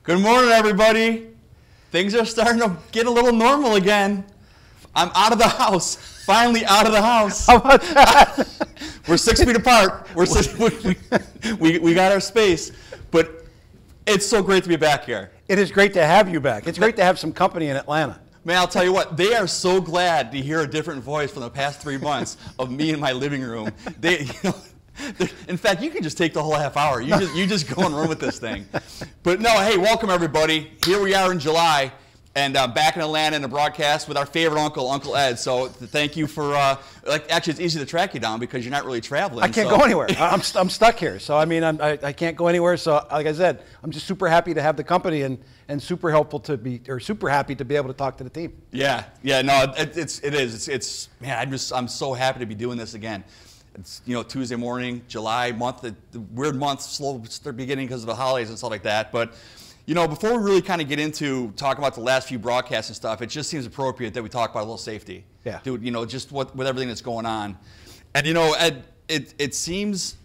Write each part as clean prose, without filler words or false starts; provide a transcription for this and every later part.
Good morning, everybody. Things are starting to get a little normal again. I'm out of the house. Finally out of the house. How about that? We're 6 feet apart. We got our space. But it's so great to be back here. It is great to have you back. It's great to have some company in Atlanta. Man, I'll tell you what, they are so glad to hear a different voice from the past 3 months of me in my living room. In fact, you can just take the whole half hour. You just go and run with this thing. But no, hey, welcome everybody. Here we are in July, and back in Atlanta in the broadcast with our favorite uncle, Uncle Ed. So thank you for, actually it's easy to track you down because you're not really traveling. I can't go anywhere. I'm stuck here. So I mean, I can't go anywhere. So like I said, I'm just super happy to have the company and super helpful to be, or super happy to be able to talk to the team. Yeah, no, it is. Man, I'm so happy to be doing this again. It's, Tuesday morning, July month, the weird month, slow start beginning because of the holidays and stuff like that. But, before we really kind of get into talking about the last few broadcasts and stuff, it just seems appropriate that we talk about a little safety. Yeah. Dude, just with everything that's going on. And, Ed, it seems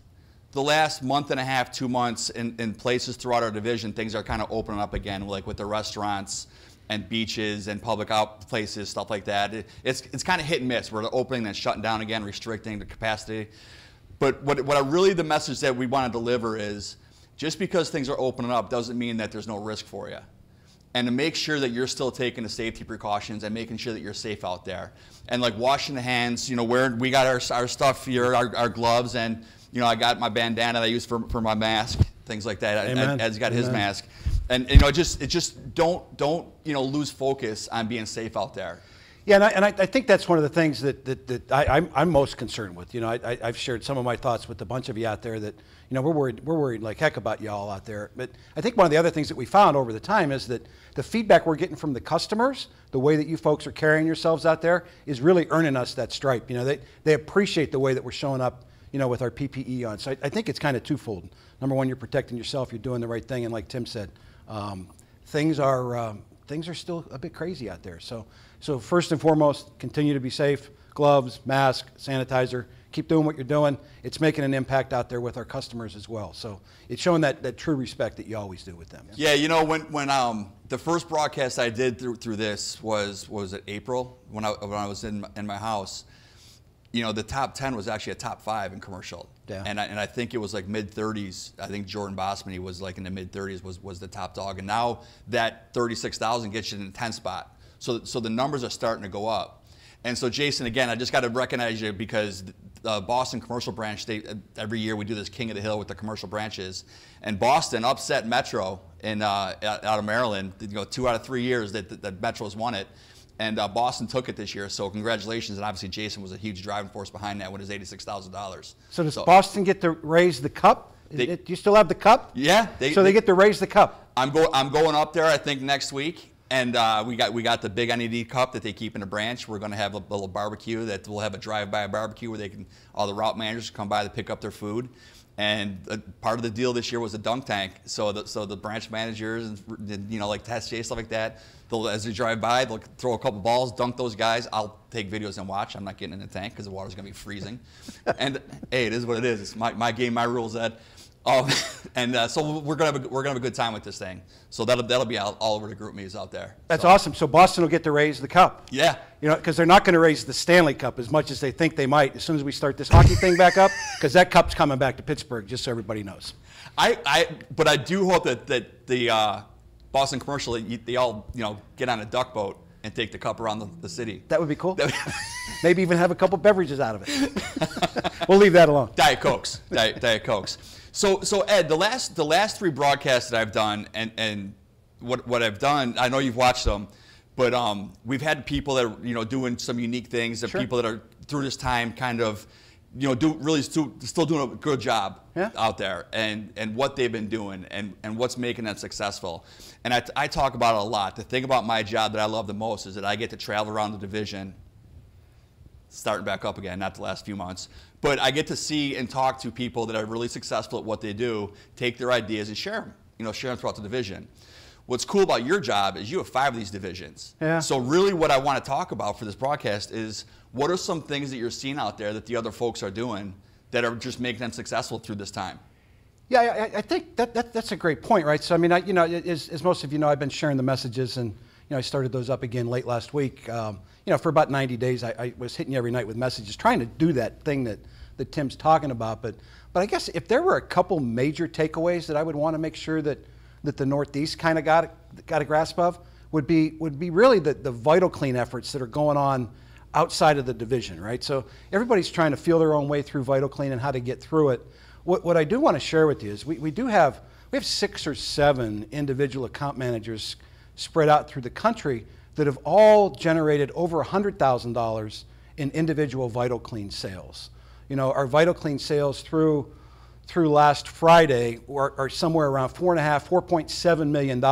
the last month and a half, 2 months in places throughout our division, things are kind of opening up again, like with the restaurants and beaches and public out places, stuff like that. It's kind of hit and miss. We're opening and shutting down again, restricting the capacity. But the message that we want to deliver is just because things are opening up doesn't mean that there's no risk for you. And to make sure that you're still taking the safety precautions and making sure that you're safe out there. And like washing the hands, we got our stuff here, our gloves, and I got my bandana that I use for my mask, things like that. Ed's got his mask. And just don't lose focus on being safe out there. Yeah, and I think that's one of the things that I'm most concerned with. I've shared some of my thoughts with a bunch of you out there that we're worried like heck about y'all out there. But I think one of the other things that we found over the time is that the feedback we're getting from the customers, the way that you folks are carrying yourselves out there, is really earning us that stripe. They appreciate the way that we're showing up, with our PPE on. So I think it's kind of twofold. Number one, you're protecting yourself, you're doing the right thing, and like Tim said, things are still a bit crazy out there. So first and foremost, continue to be safe. Gloves, mask, sanitizer. Keep doing what you're doing. It's making an impact out there with our customers as well. So it's showing that true respect that you always do with them. Yeah, when the first broadcast I did through this was it April when I was in my house. The top 10 was actually a top 5 in commercial. Yeah. And I think it was like mid-30s. I think Jordan Bosman was like in the mid-30s was the top dog. And now that 36,000 gets you in the 10th spot. So the numbers are starting to go up. And so Jason, again, I just got to recognize you because the Boston commercial branch, every year we do this King of the Hill with the commercial branches. And Boston upset Metro out of Maryland. 2 out of 3 years that Metro's won it. And Boston took it this year, so congratulations. And obviously Jason was a huge driving force behind that with his $86,000. So does Boston get to raise the cup? Do you still have the cup? Yeah. They get to raise the cup. I'm going up there, I think, next week. And we got the big NED cup that they keep in the branch. We're going to have a little barbecue that we'll have a drive-by barbecue where all the route managers come by to pick up their food. And part of the deal this year was a dunk tank. So the branch managers and like Test J, stuff like that, as they drive by, they'll throw a couple balls, dunk those guys. I'll take videos and watch. I'm not getting in the tank because the water's going to be freezing. And hey, it is what it is. It's my game, my rules, Ed. So we're gonna have a good time with this thing. So that'll be all over the group meets out there. That's awesome. So Boston will get to raise the cup. Yeah. Because they're not going to raise the Stanley Cup as much as they think they might as soon as we start this hockey thing back up, because that cup's coming back to Pittsburgh, just so everybody knows. But I do hope that the Boston commercial, they all get on a duck boat and take the cup around the city. That would be cool. Maybe even have a couple beverages out of it. We'll leave that alone. Diet Cokes. Diet Cokes. So Ed, the last 3 broadcasts that I've done and what I've done, I know you've watched them, but we've had people that are doing some unique things, and people that are through this time kind of still doing a good job out there, and what they've been doing and what's making them successful. And I talk about it a lot. The thing about my job that I love the most is that I get to travel around the division, starting back up again, not the last few months, but I get to see and talk to people that are really successful at what they do, take their ideas and share them, share them throughout the division. What's cool about your job is you have 5 of these divisions. Yeah. So really what I want to talk about for this broadcast is what are some things that you're seeing out there that the other folks are doing that are just making them successful through this time? Yeah, I think that's a great point, right? So I mean, as most of you know, I've been sharing the messages, and I started those up again late last week. For about 90 days, I was hitting you every night with messages, trying to do that thing that Tim's talking about. But I guess if there were a couple major takeaways that I would want to make sure that the Northeast kind of got a grasp of would be really the Vital Clean efforts that are going on outside of the division, right? So everybody's trying to feel their own way through Vital Clean and how to get through it. What I do want to share with you is we have 6 or 7 individual account managers spread out through the country that have all generated over $100,000 in individual Vital Clean sales. Our Vital Clean sales through last Friday are somewhere around $4.7 million.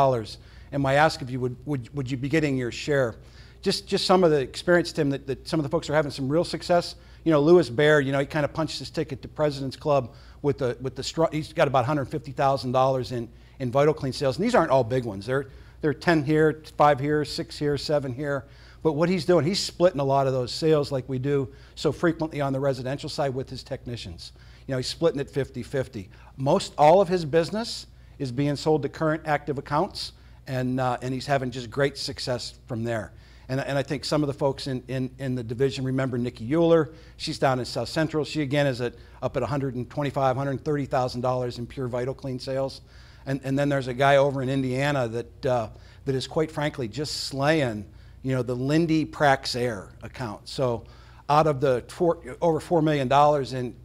And my ask of you, would you be getting your share? Just some of the experience, Tim, that some of the folks are having some real success. Lewis Baird, he kind of punched his ticket to President's Club with the he's got about $150,000 in Vital Clean sales. And these aren't all big ones. They're 10 here, 5 here, 6 here, 7 here. But what he's doing, he's splitting a lot of those sales like we do so frequently on the residential side with his technicians. He's splitting it 50-50. Most all of his business is being sold to current active accounts, and he's having just great success from there. And I think some of the folks in the division remember Nikki Euler. She's down in South Central. She again is up at $125,000, $130,000 in pure Vital Clean sales. And then there's a guy over in Indiana that is quite frankly just slaying, the Lindy Praxair account. So out of the over $4 million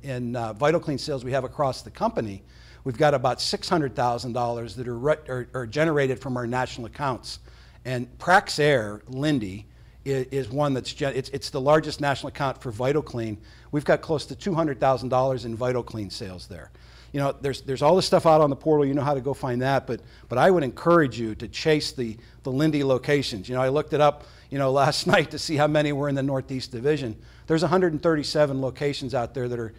in Vital Clean sales we have across the company, we've got about $600,000 that are generated from our national accounts. And Praxair, Lindy, is one it's the largest national account for Vital Clean. We've got close to $200,000 in Vital Clean sales there. There's all this stuff out on the portal. You know how to go find that. But I would encourage you to chase the Lindy locations. I looked it up, last night to see how many were in the Northeast Division. There's 137 locations out there that are,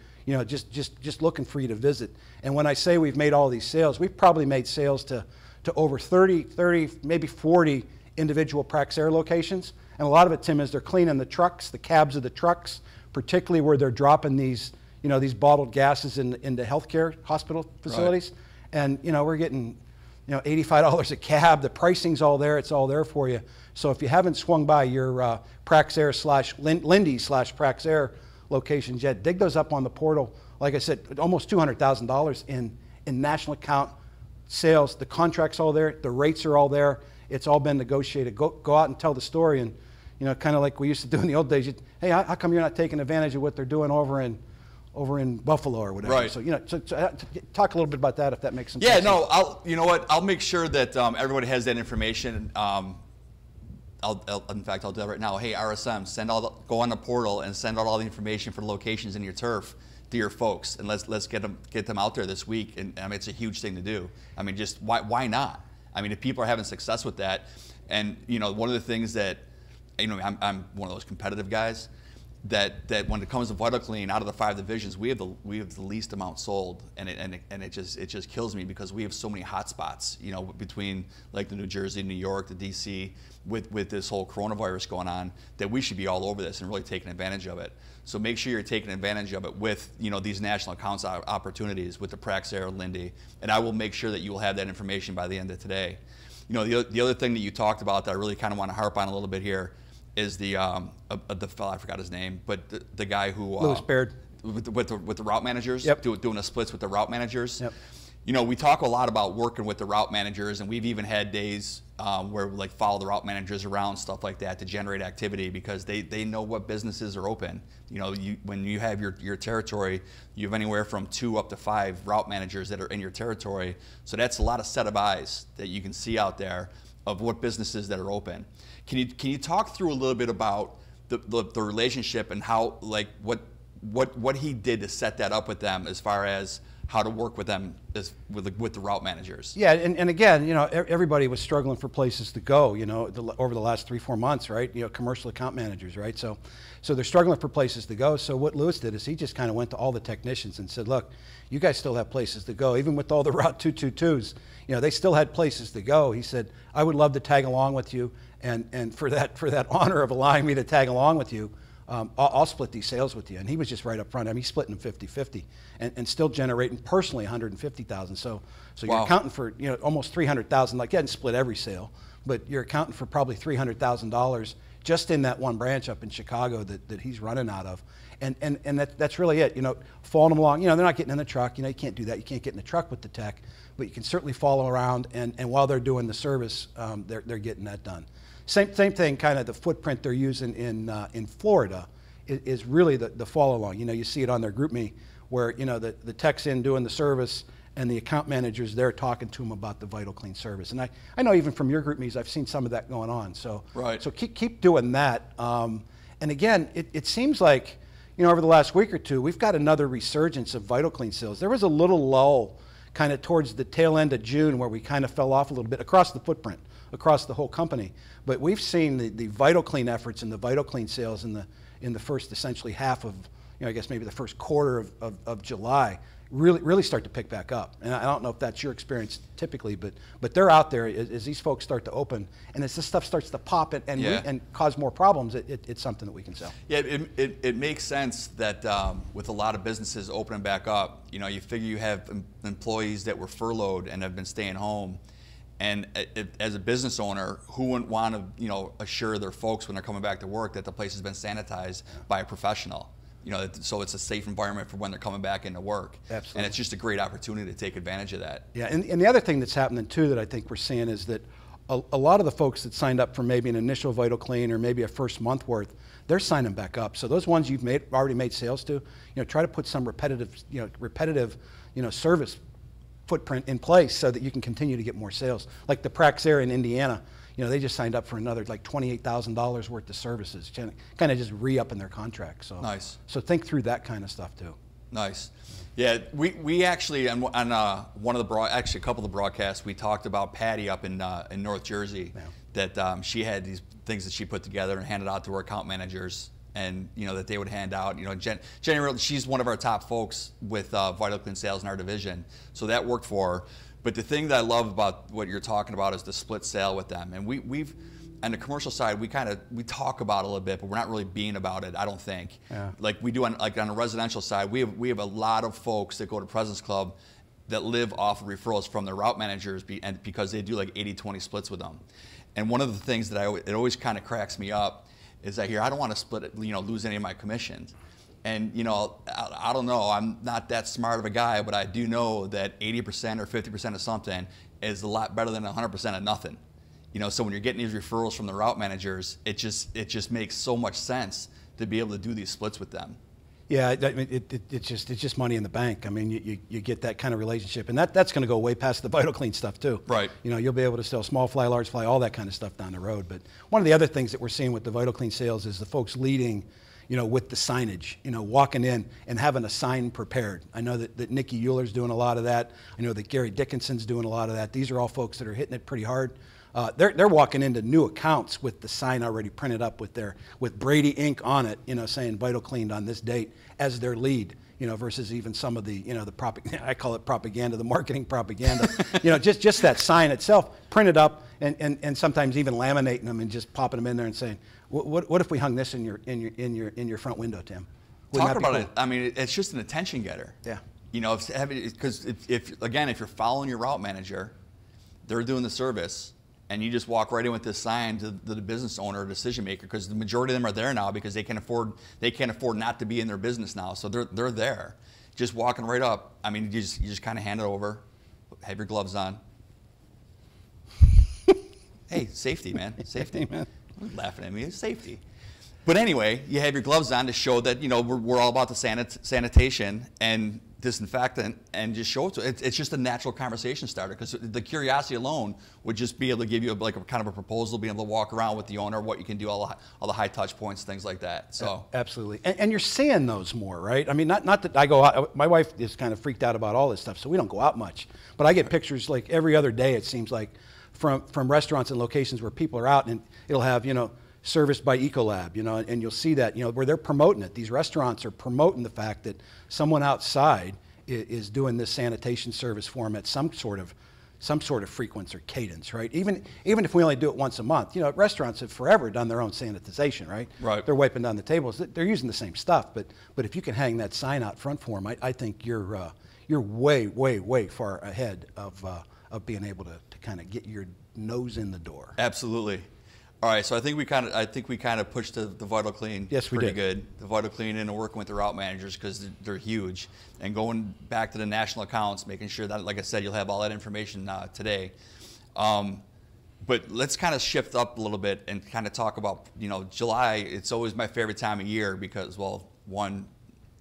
just looking for you to visit. And when I say we've made all these sales, we've probably made sales to over 30, maybe 40 individual Praxair locations. And a lot of it, Tim, is they're cleaning the trucks, the cabs of the trucks, particularly where they're dropping these bottled gases into healthcare hospital facilities. Right. And, we're getting, $85 a cab. The pricing's all there. It's all there for you. So if you haven't swung by your Praxair Lindy / Praxair locations yet, dig those up on the portal. Like I said, almost $200,000 in national account sales. The contract's all there. The rates are all there. It's all been negotiated. Go out and tell the story. And, kind of like we used to do in the old days. Hey, how come you're not taking advantage of what they're doing over in Buffalo or whatever? Right. So, talk a little bit about that if that makes some sense. Yeah, no, I'll make sure that everybody has that information. In fact, I'll do that right now. Hey, RSM, go on the portal and send out all the information for the locations in your turf to your folks, and let's get them out there this week. And I mean, it's a huge thing to do. I mean, just why not? I mean, if people are having success with that, and one of the things that I'm one of those competitive guys that when it comes to Vital Clean, out of the 5 divisions, we have the least amount sold, and it just kills me because we have so many hot spots, between like the New Jersey, New York, the DC, with this whole coronavirus going on, that we should be all over this and really taking advantage of it. So make sure you're taking advantage of it with these national accounts opportunities with the Praxair, Lindy, and I will make sure that you will have that information by the end of today. The other thing that you talked about that I really kind of want to harp on a little bit here is the fellow, I forgot his name, but the guy who Lewis Baird with the route managers. Yep. Doing the splits with the route managers. Yep. We talk a lot about working with the route managers, and we've even had days where we follow the route managers around, stuff like that, to generate activity because they know what businesses are open. When you have your territory, you have anywhere from 2 up to 5 route managers that are in your territory. So that's a lot of set of eyes that you can see out there of what businesses that are open. Can you talk through a little bit about the relationship and how what he did to set that up with them as far as how to work with them with the route managers? Yeah, and again, everybody was struggling for places to go, over the last 3-4 months, right? Commercial account managers, right? So they're struggling for places to go. So what Lewis did is he just kind of went to all the technicians and said, look, you guys still have places to go, even with all the Route 222s. They still had places to go. He said, I would love to tag along with you, and for that honor of allowing me to tag along with you, I'll split these sales with you. And he was just right up front. I mean, he's splitting them 50-50 and still generating personally $150,000. So you're accounting for, you know, almost $300,000. Like, you hadn't split every sale, but you're accounting for probably $300,000 just in that one branch up in Chicago that he's running out of. And that's really it, you know, following them along. You know, they're not getting in the truck. You know, you can't do that. You can't get in the truck with the tech, but you can certainly follow around, and while they're doing the service, they're getting that done. Same thing, kind of the footprint they're using in Florida is really the follow along. You know, you see it on their GroupMe where, you know, the tech's in doing the service and the account managers there talking to them about the Vital Clean service. And I know even from your GroupMes, I've seen some of that going on. So right. So keep doing that. And again, it seems like, you know, over the last week or two, we've got another resurgence of Vital Clean sales. There was a little lull kind of towards the tail end of June where we kind of fell off a little bit across the footprint, across the whole company. But we've seen the Vital Clean efforts and the Vital Clean sales in the first essentially half of, you know, I guess maybe the first quarter of July really start to pick back up. And I don't know if that's your experience typically, but they're out there as these folks start to open, and as this stuff starts to pop and cause more problems, it's something that we can sell. Yeah, it makes sense that with a lot of businesses opening back up, you know, you figure you have employees that were furloughed and have been staying home. And as a business owner, who wouldn't want to, you know, assure their folks when they're coming back to work that the place has been sanitized by a professional? You know, so it's a safe environment for when they're coming back into work. Absolutely. And it's just a great opportunity to take advantage of that. Yeah, and the other thing that's happening too that I think we're seeing is that a lot of the folks that signed up for maybe an initial Vital Clean or maybe a first month worth, they're signing back up. So those ones you've already made sales to, you know, try to put some repetitive service footprint in place so that you can continue to get more sales. Like the Praxair in Indiana, you know, they just signed up for another like $28,000 worth of services, kind of just re-upping their contract. So nice. So think through that kind of stuff too. Nice. Yeah, we actually on one of the actually a couple of the broadcasts we talked about Patty up in North Jersey, that she had these things that she put together and handed out to her account managers, and you know that they would hand out. You know, generally she's one of our top folks with Vital Clean sales in our division, so that worked for her. But the thing that I love about what you're talking about is the split sale with them. And we've on the commercial side, we talk about it a little bit, but we're not really being about it, I don't think. Yeah. Like we do on the residential side, we have a lot of folks that go to President's Club that live off of referrals from their route managers because they do like 80-20 splits with them. And one of the things that it always kind of cracks me up is I hear, I don't want to split it, you know, lose any of my commissions. And you know, I don't know, I'm not that smart of a guy, but I do know that 80% or 50% of something is a lot better than 100% of nothing. You know, so when you're getting these referrals from the route managers, it just makes so much sense to be able to do these splits with them. Yeah, I mean, it's just money in the bank. I mean, you get that kind of relationship, and that's going to go way past the Vital Clean stuff too. Right. You know, you'll be able to sell small fly, large fly, all that kind of stuff down the road. But one of the other things that we're seeing with the Vital Clean sales is the folks leading, you know, with the signage, you know, walking in and having a sign prepared. I know that Nikki Euler's doing a lot of that. I know that Gary Dickinson's doing a lot of that. These are all folks that are hitting it pretty hard. They're walking into new accounts with the sign already printed up with Brady ink on it, you know, saying Vital Cleaned on this date as their lead, you know, versus even some of the, you know, I call it propaganda, the marketing propaganda, you know, just that sign itself printed up and sometimes even laminating them and just popping them in there and saying, what if we hung this in your front window, Tim? Talk about it. I mean, it's just an attention getter. Yeah. You know, because if you're following your route manager, they're doing the service, and you just walk right in with this sign to the business owner or decision maker, because the majority of them are there now because they can't afford not to be in their business now, so they're there, just walking right up. I mean, you just kind of hand it over, have your gloves on. Hey, safety, man, safety. Man. Laughing at me, it's safety. But anyway, you have your gloves on to show that, you know, we're all about the sanitation and disinfectant, and just show it to it's just a natural conversation starter, because the curiosity alone would just be able to give you like a kind of a proposal, being able to walk around with the owner, what you can do, all the high touch points, things like that. So absolutely, and you're seeing those more, right? I mean, not that I go out. My wife is kind of freaked out about all this stuff, so we don't go out much. But I get pictures like every other day, it seems like, from restaurants and locations where people are out, and it'll have, you know, serviced by Ecolab, you know, and you'll see that, you know, where they're promoting it. These restaurants are promoting the fact that someone outside is doing this sanitation service for them at some sort of some sort of frequency or cadence, right? Even if we only do it once a month, restaurants have forever done their own sanitization, right? Right. They're wiping down the tables. They're using the same stuff, but if you can hang that sign out front for them, I think you're way far ahead of being able to kind of get your nose in the door. Absolutely. All right, so I think we kind of pushed the Vital Clean pretty good. The Vital Clean and working with the route managers because they're huge, and going back to the national accounts, making sure that, like I said, you'll have all that information today. But let's kind of shift up a little bit and kind of talk about July. It's always my favorite time of year because, well, one,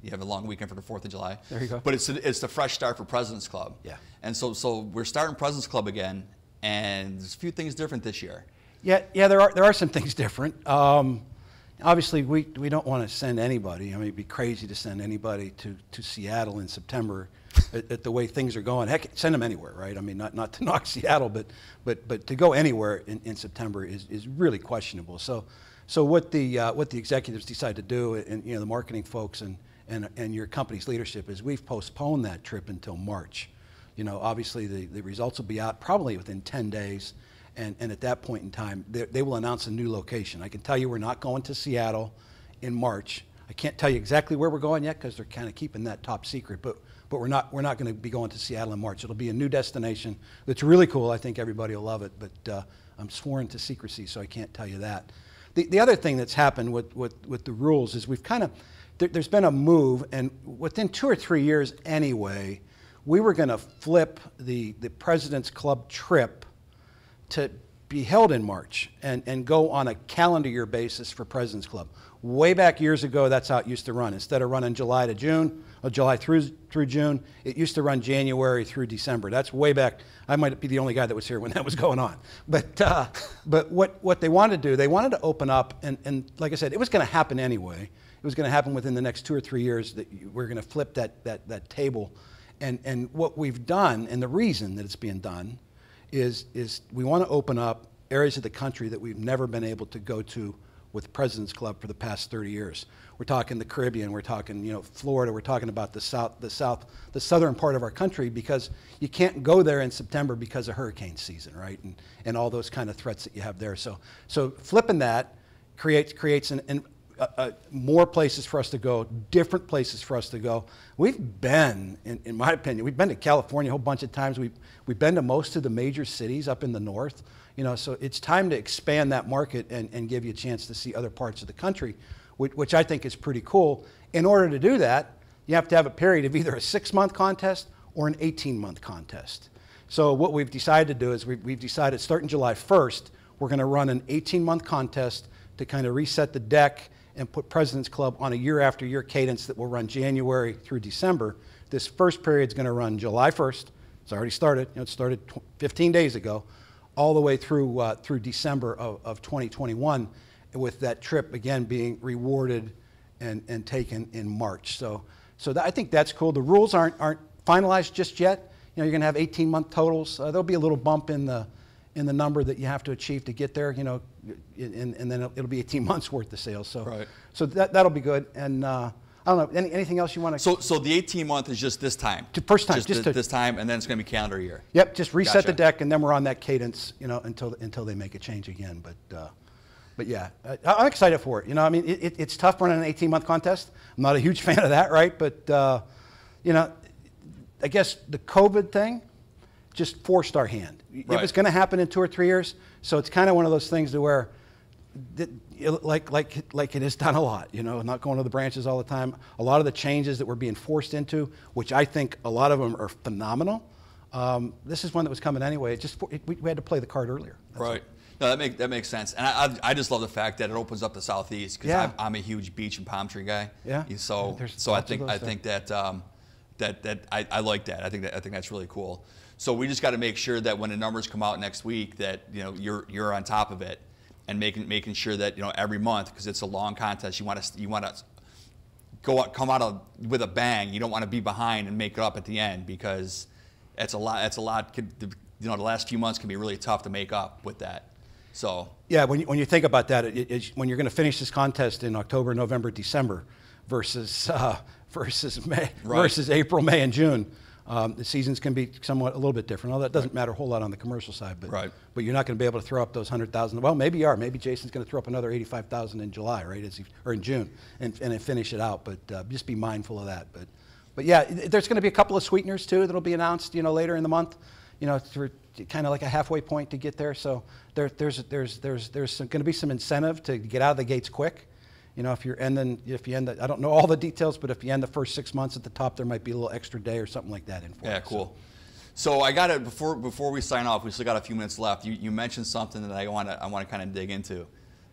you have a long weekend for the 4th of July. There you go. But it's the fresh start for President's Club. Yeah. And so we're starting President's Club again, and there's a few things different this year. Yeah, there are some things different. Obviously, we don't want to send anybody. I mean, it'd be crazy to send anybody to Seattle in September at the way things are going. Heck, send them anywhere, right? I mean, not to knock Seattle, but to go anywhere in September is really questionable. So what the executives decide to do, and the marketing folks and your company's leadership, is we've postponed that trip until March. Obviously the results will be out probably within 10 days. And at that point in time, they will announce a new location. I can tell you we're not going to Seattle in March. I can't tell you exactly where we're going yet because they're kind of keeping that top secret. But we're not going to be going to Seattle in March. It'll be a new destination. It's really cool. I think everybody will love it. But I'm sworn to secrecy, so I can't tell you that. The other thing that's happened with the rules is we've kind of there's been a move, and within 2 or 3 years anyway, we were going to flip the President's Club trip to be held in March and go on a calendar year basis for President's Club. Way back years ago, that's how it used to run. Instead of running July to June, or July through June, it used to run January through December. That's way back. I might be the only guy that was here when that was going on. But what they wanted to do, they wanted to open up, and like I said, it was going to happen anyway. It was going to happen within the next 2 or 3 years that we're going to flip that table. And what we've done, and the reason that it's being done, is we want to open up areas of the country that we've never been able to go to with President's Club for the past 30 years. We're talking the Caribbean, we're talking Florida, we're talking about the southern part of our country, because you can't go there in September because of hurricane season, right? And all those kind of threats that you have there. So flipping that creates more places for us to go, different places for us to go. We've been, in my opinion, we've been to California a whole bunch of times. We've been to most of the major cities up in the north. So it's time to expand that market and give you a chance to see other parts of the country, which I think is pretty cool. In order to do that, you have to have a period of either a 6-month contest or an 18-month contest. So what we've decided to do is we've decided starting July 1st, we're going to run an 18-month contest to kind of reset the deck and put President's Club on a year-after-year cadence that will run January through December. This first period is going to run July 1st. It's already started. It started 15 days ago, all the way through December of 2021, with that trip again being rewarded and taken in March. So I think that's cool. The rules aren't finalized just yet. You're going to have 18-month totals. There'll be a little bump in the number that you have to achieve to get there, and then it'll be 18 months worth of sales. So, right. So that'll be good. And I don't know, anything else you want to? So the 18-month is just this time. First time, this time, and then it's going to be calendar year. Yep, just reset Gotcha. the deck, and then we're on that cadence, until they make a change again. But yeah, I'm excited for it. I mean, it's tough running an 18-month contest. I'm not a huge fan of that, right? But I guess the COVID thing just forced our hand. Right. It was going to happen in 2 or 3 years, so it's kind of one of those things to where, like it has done a lot. Not going to the branches all the time. A lot of the changes that we're being forced into, which I think a lot of them are phenomenal. This is one that was coming anyway. We had to play the card earlier. That's right. No, that makes sense, and I just love the fact that it opens up the Southeast, because I'm a huge beach and palm tree guy. Yeah. So I think that I like that. I think that's really cool. So we just got to make sure that when the numbers come out next week, that you're on top of it, and making sure that every month, because it's a long contest, you want to come out with a bang. You don't want to be behind and make it up at the end, because it's a lot. The last few months can be really tough to make up with that. So yeah, when you think about that, when you're going to finish this contest in October, November, December, versus May, right, versus April, May, and June. The seasons can be somewhat a little bit different. Although that doesn't matter a whole lot on the commercial side, but you're not going to be able to throw up those 100,000. Well, maybe you are. Maybe Jason's going to throw up another 85,000 in July, right? Or in June, and finish it out. But just be mindful of that. But yeah, there's going to be a couple of sweeteners too that'll be announced, later in the month, for kind of like a halfway point to get there. So there's going to be some incentive to get out of the gates quick. If you end, I don't know all the details, but if you end the first 6 months at the top, there might be a little extra day or something like that in for it. Yeah, cool. So I got it before we sign off. We still got a few minutes left. You mentioned something that I want to kind of dig into.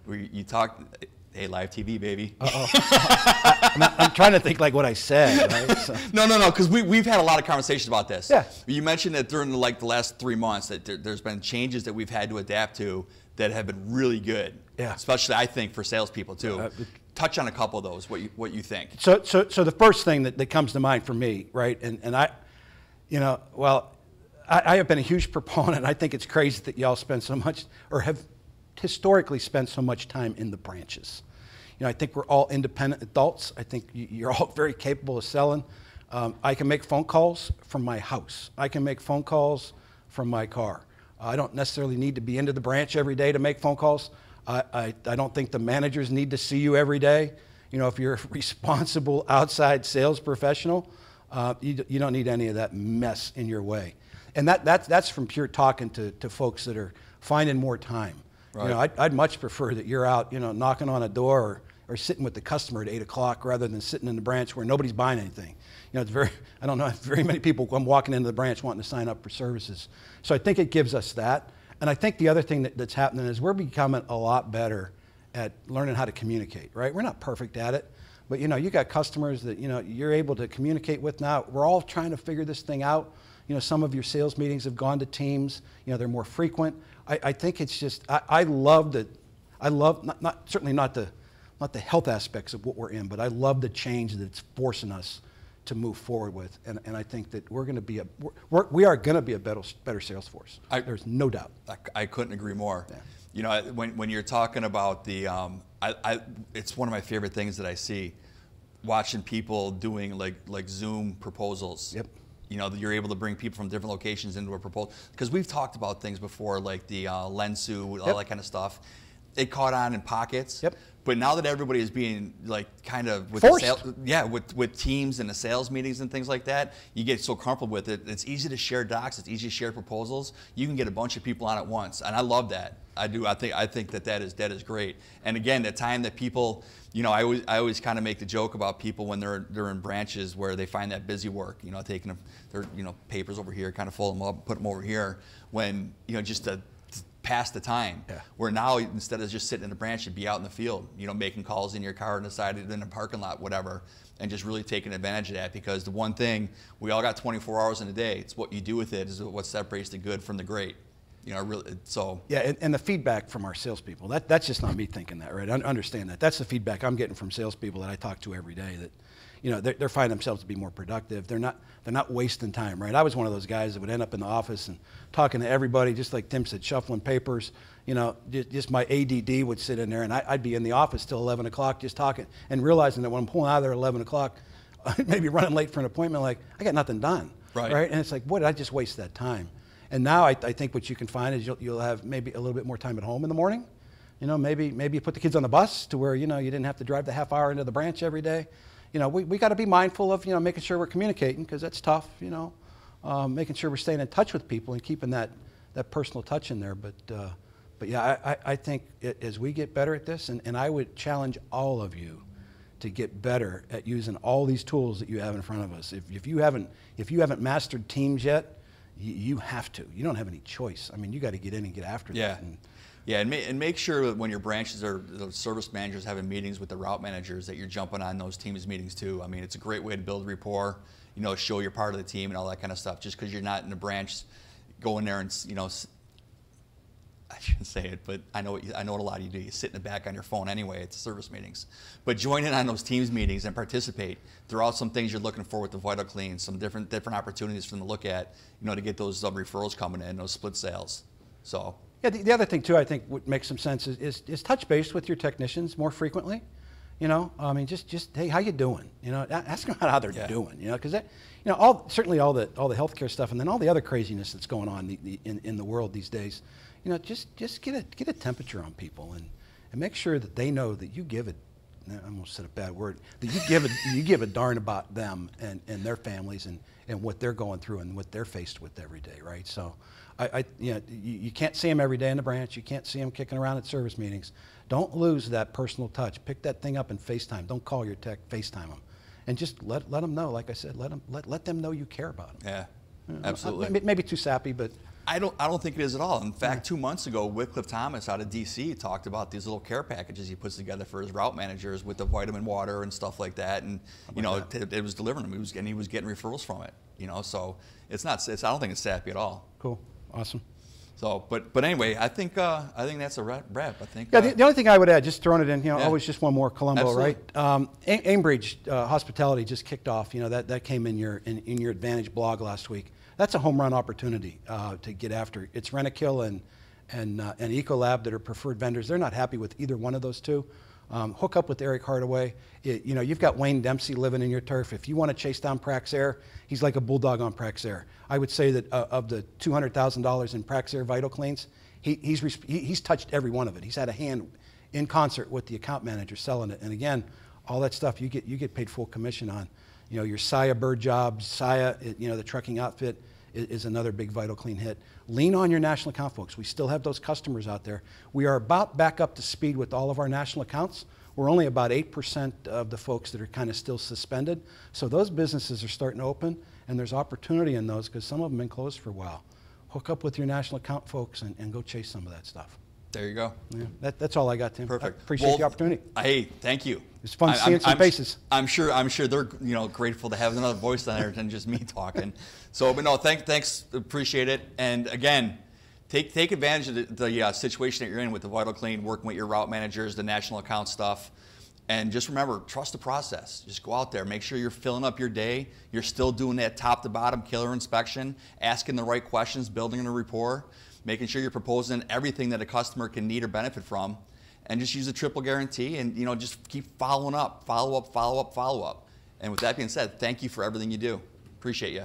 You talked. Hey, live TV, baby. I'm trying to think like what I said. Right? So. No, because we've had a lot of conversations about this. Yeah. You mentioned that during the last 3 months that there's been changes that we've had to adapt to that have been really good. Yeah. Especially I think for salespeople too. Touch on a couple of those. What you think? So the first thing that comes to mind for me, right? And I have been a huge proponent. I think it's crazy that y'all spend so much or have historically spent so much time in the branches. I think we're all independent adults. I think you're all very capable of selling. I can make phone calls from my house. I can make phone calls from my car. I don't necessarily need to be into the branch every day to make phone calls. I don't think the managers need to see you every day. If you're a responsible outside sales professional, you don't need any of that mess in your way. And that's from pure talking to folks that are finding more time. Right. I'd much prefer that you're out, knocking on a door or sitting with the customer at 8 o'clock rather than sitting in the branch where nobody's buying anything. I don't know if very many people come walking into the branch wanting to sign up for services. So I think it gives us that. And I think the other thing that's happening is we're becoming a lot better at learning how to communicate, right? We're not perfect at it, but you got customers that, you're able to communicate with now. We're all trying to figure this thing out. Some of your sales meetings have gone to Teams. They're more frequent. I think it's just, I love certainly not the health aspects of what we're in, but I love the change that it's forcing us to move forward with. And I think that we are going to be a better sales force. There's no doubt. I couldn't agree more. Yeah. When you're talking about it's one of my favorite things that I see, watching people doing like Zoom proposals. Yep. You're able to bring people from different locations into a proposal. Because we've talked about things before, like the Lensu, all that kind of stuff. It caught on in pockets. Yep. But now that everybody is being kind of with forced. with teams and the sales meetings and things like that, you get so comfortable with it. It's easy to share docs. It's easy to share proposals. You can get a bunch of people on at once, and I love that. I do. I think that is great. And again, the time that people, I always kind of make the joke about people when they're in branches where they find that busy work. Taking their papers over here, kind of fold them up, put them over here. When just to pass the time. Yeah. Where now, instead of just sitting in a branch, you'd be out in the field, making calls in your car on the side, in a parking lot, whatever, and just really taking advantage of that. Because the one thing, we all got 24 hours in a day. It's what you do with it is what separates the good from the great. Really. So yeah, and the feedback from our salespeople. That's just not me thinking that, right? I understand that. That's the feedback I'm getting from salespeople that I talk to every day. That they're finding themselves to be more productive. They're not wasting time, right? I was one of those guys that would end up in the office and talking to everybody, just like Tim said, shuffling papers. Just my ADD would sit in there, and I'd be in the office till 11 o'clock just talking and realizing that when I'm pulling out of there at 11 o'clock, maybe running late for an appointment, like I got nothing done, right? And it's like, boy, did I just waste that time? And now I think what you can find is you'll have maybe a little bit more time at home in the morning. Maybe you put the kids on the bus to where you didn't have to drive the half hour into the branch every day. We got to be mindful of making sure we're communicating, because that's tough. Making sure we're staying in touch with people and keeping that personal touch in there. But yeah, I think as we get better at this, and I would challenge all of you to get better at using all these tools that you have in front of us. If you haven't mastered Teams yet, you have to. You don't have any choice. I mean, you got to get in and get after that. Yeah, and make sure that when your branches or the service managers having meetings with the route managers that you're jumping on those Teams meetings too. I mean, it's a great way to build rapport, show you're part of the team and all that kind of stuff. Just because you're not in the branch, go in there and, I shouldn't say it, but I know what a lot of you do. You sit in the back on your phone anyway at the service meetings. But join in on those Teams meetings and participate. Throw out some things you're looking for with the Vital Clean, some different opportunities for them to look at, to get those referrals coming in, those split sales. So. Yeah, the other thing too, I think would make some sense is touch base with your technicians more frequently. You know, I mean, just hey, how you doing? You know, ask them how they're doing. You know, because you know, certainly all the healthcare stuff, and then all the other craziness that's going on in the world these days. You know, just get a temperature on people and make sure that they know that you give it. I almost said a bad word. That you give a darn about them and their families and what they're going through and what they're faced with every day, right? So, you know, you can't see them every day in the branch. You can't see them kicking around at service meetings. Don't lose that personal touch. Pick that thing up and FaceTime. Don't call your tech. FaceTime them, and just let them know. Like I said, let them know you care about them. Yeah, absolutely. Maybe too sappy, but. I don't think it is at all. In fact, 2 months ago, Wycliffe Thomas out of D.C. talked about these little care packages he puts together for his route managers with the vitamin water and stuff like that. And you know, it was delivering them. He was getting referrals from it. You know, so it's not. I don't think it's sappy at all. Cool, awesome. So, but anyway, I think that's a wrap. I think. Yeah, the only thing I would add, just throwing it in, you know, Yeah. always just one more Colombo, Absolutely. right? Aimbridge Hospitality just kicked off. You know, that came in your Advantage blog last week. That's a home run opportunity to get after. It's Rentokil and Ecolab that are preferred vendors. They're not happy with either one of those two. Hook up with Eric Hardaway. You know, you've got Wayne Dempsey living in your turf. If you want to chase down Praxair, he's like a bulldog on Praxair. I would say that of the $200,000 in Praxair Vital Cleans, he's touched every one of it. He's had a hand in concert with the account manager selling it. And again, all that stuff you get paid full commission on. You know, your Saya Bird Jobs, Saya, you know, the trucking outfit is another big Vital Clean hit. Lean on your national account folks. We still have those customers out there. We are about back up to speed with all of our national accounts. We're only about 8% of the folks that are kind of still suspended. So those businesses are starting to open, and there's opportunity in those because some of them have been closed for a while. Hook up with your national account folks and go chase some of that stuff. There you go. Yeah, that's all I got, Tim. Perfect. I appreciate the opportunity. Hey, thank you. It's fun seeing some faces. I'm sure they're grateful to have another voice down there than just me talking. So, but no, thanks, appreciate it. And again, take advantage of the situation that you're in with the Vital Clean, working with your route managers, the national account stuff, and just remember, trust the process. Just go out there, make sure you're filling up your day. You're still doing that top to bottom killer inspection, asking the right questions, building a rapport, making sure you're proposing everything that a customer can need or benefit from, and just use a triple guarantee and just keep following up, follow up. And with that being said, thank you for everything you do. Appreciate you.